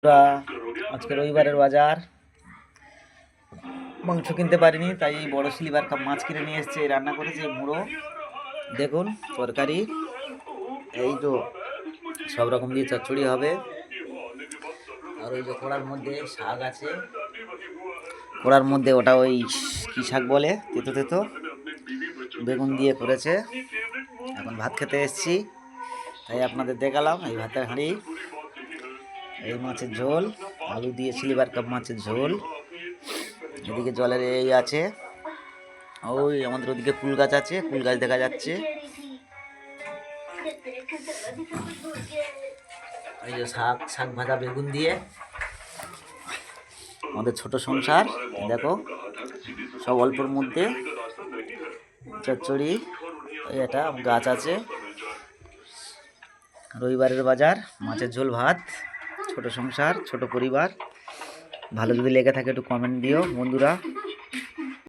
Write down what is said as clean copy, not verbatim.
বন্ধুরা, আজকে রবিবারের বাজার। মাংস কিনতে পারিনি, তাই এই বড় সিলভার কাপ মাছ কিনে নিয়ে এসেছে। রান্না করেছে মুড়ো, দেখুন তরকারি, এই তো সব রকম দিয়ে চচ্চড়ি হবে। আর ওই যে কড়ার মধ্যে শাক আছে, কড়ার মধ্যে ওটা ওই কি শাক বলে, তেতো তেতো বেগুন দিয়ে করেছে। এখন ভাত খেতে এসেছি, তাই আপনাদের দেখালাম। এই ভাতের হাঁড়ি, এই মাছের ঝোল, আলু দিয়ে সিলভার কাপ মাছের ঝোল। এদিকে জলের এই আছে, ওই আমাদের ওদিকে কুল গাছ আছে, কুল গাছ দেখা যাচ্ছে। এই যে শাক, শাক ভাজা বেগুন দিয়ে আমাদের ছোট সংসার। দেখো সব অল্পর মধ্যে চচ্চড়ি, এটা গাছ আছে। রবিবারের বাজার, মাছের ঝোল, ভাত, ছোট সংসার, ছোট পরিবার। ভালো যদি লেগে থাকে একটু কমেন্ট দিও বন্ধুরা।